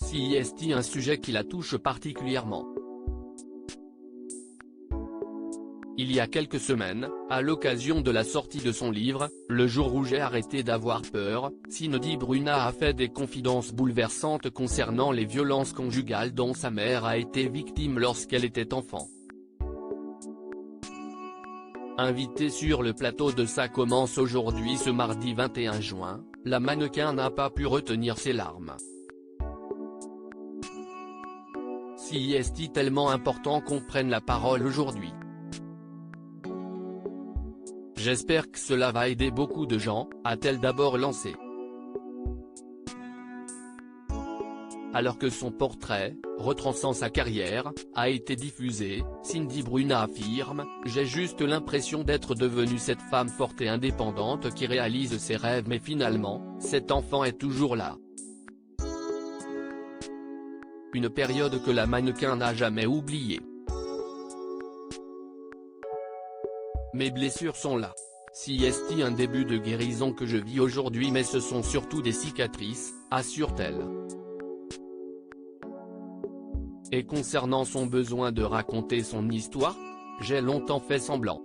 CIST, un sujet qui la touche particulièrement. Il y a quelques semaines, à l'occasion de la sortie de son livre « Le jour où j'ai arrêté d'avoir peur », Cindy Bruna a fait des confidences bouleversantes concernant les violences conjugales dont sa mère a été victime lorsqu'elle était enfant. Invitée sur le plateau de Ça commence aujourd'hui ce mardi 21 juin, la mannequin n'a pas pu retenir ses larmes. CIST, tellement important qu'on prenne la parole aujourd'hui. J'espère que cela va aider beaucoup de gens, a-t-elle d'abord lancé. Alors que son portrait, retraçant sa carrière, a été diffusé, Cindy Bruna affirme « J'ai juste l'impression d'être devenue cette femme forte et indépendante qui réalise ses rêves, mais finalement, cet enfant est toujours là. » Une période que la mannequin n'a jamais oubliée. Mes blessures sont là. CIST, un début de guérison que je vis aujourd'hui, mais ce sont surtout des cicatrices, assure-t-elle. Et concernant son besoin de raconter son histoire, j'ai longtemps fait semblant.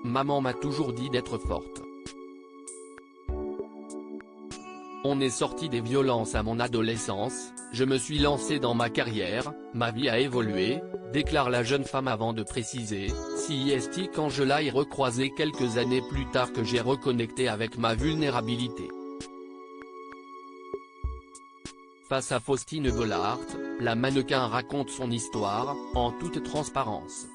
Maman m'a toujours dit d'être forte. On est sorti des violences à mon adolescence, je me suis lancé dans ma carrière, ma vie a évolué, déclare la jeune femme avant de préciser « CIST, quand je l'ai recroisé quelques années plus tard que j'ai reconnecté avec ma vulnérabilité ». Face à Faustine Bollaert, la mannequin raconte son histoire, en toute transparence.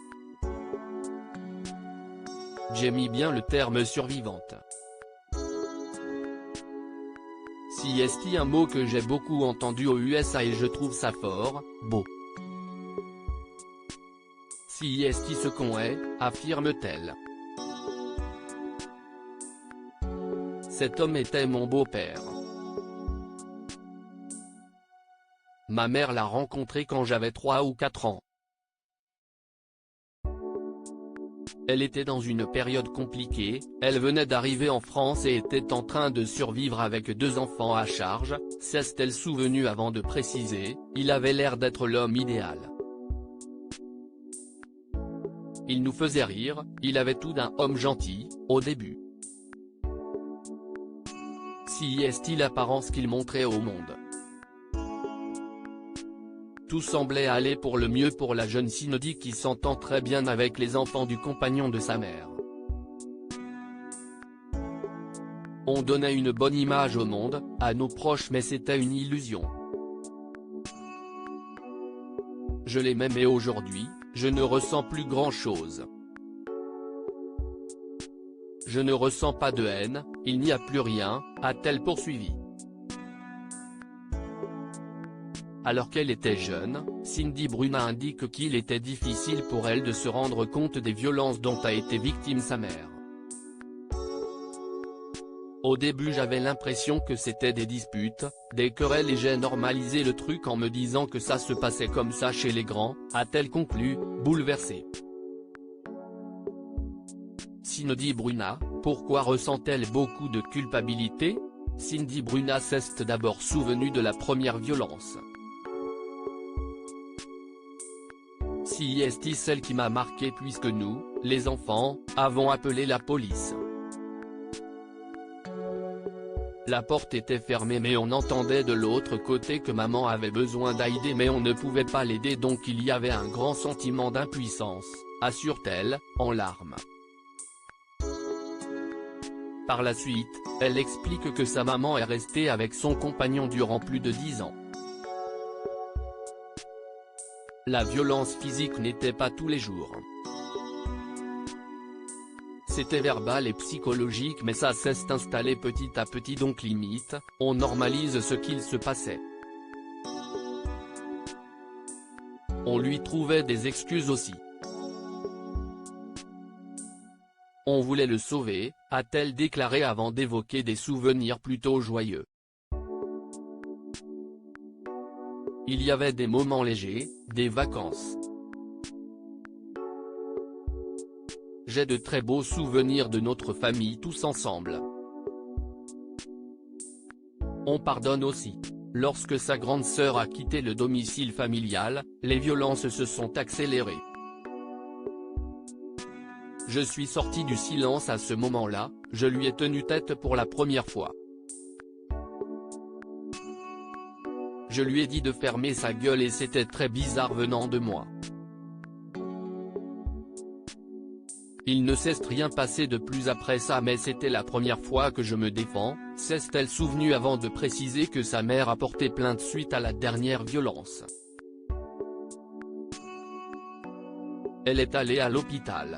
J'ai mis bien le terme survivante. CIST, un mot que j'ai beaucoup entendu aux USA et je trouve ça fort, beau. CIST, ce qu'on est, affirme-t-elle. Cet homme était mon beau-père. Ma mère l'a rencontré quand j'avais 3 ou 4 ans. Elle était dans une période compliquée, elle venait d'arriver en France et était en train de survivre avec 2 enfants à charge, s'est-elle souvenue avant de préciser, il avait l'air d'être l'homme idéal. Il nous faisait rire, il avait tout d'un homme gentil, au début. CIST, l'apparence qu'il montrait au monde. Tout semblait aller pour le mieux pour la jeune Cindy qui s'entend très bien avec les enfants du compagnon de sa mère. On donnait une bonne image au monde, à nos proches, mais c'était une illusion. Je l'aimais, mais aujourd'hui, je ne ressens plus grand-chose. Je ne ressens pas de haine, il n'y a plus rien, a-t-elle poursuivi. Alors qu'elle était jeune, Cindy Bruna indique qu'il était difficile pour elle de se rendre compte des violences dont a été victime sa mère. Au début, j'avais l'impression que c'était des disputes, des querelles et j'ai normalisé le truc en me disant que ça se passait comme ça chez les grands, a-t-elle conclu, bouleversée. Cindy Bruna, pourquoi ressent-elle beaucoup de culpabilité? Cindy Bruna s'est d'abord souvenue de la première violence. CIST, celle qui m'a marqué puisque nous, les enfants, avons appelé la police. La porte était fermée mais on entendait de l'autre côté que maman avait besoin d'aider mais on ne pouvait pas l'aider, donc il y avait un grand sentiment d'impuissance, assure-t-elle, en larmes. Par la suite, elle explique que sa maman est restée avec son compagnon durant plus de 10 ans. La violence physique n'était pas tous les jours. C'était verbal et psychologique, mais ça s'est installé petit à petit, donc limite, on normalise ce qu'il se passait. On lui trouvait des excuses aussi. On voulait le sauver, a-t-elle déclaré avant d'évoquer des souvenirs plutôt joyeux. Il y avait des moments légers, des vacances. J'ai de très beaux souvenirs de notre famille tous ensemble. On pardonne aussi. Lorsque sa grande sœur a quitté le domicile familial, les violences se sont accélérées. Je suis sorti du silence à ce moment-là, je lui ai tenu tête pour la première fois. Je lui ai dit de fermer sa gueule et c'était très bizarre venant de moi. Il ne s'est rien passé de plus après ça mais c'était la première fois que je me défends, s'est-elle souvenue avant de préciser que sa mère a porté plainte suite à la dernière violence. Elle est allée à l'hôpital.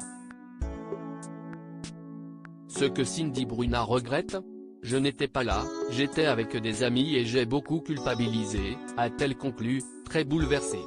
Ce que Cindy Bruna regrette ? Je n'étais pas là, j'étais avec des amis et j'ai beaucoup culpabilisé, a-t-elle conclu, très bouleversée.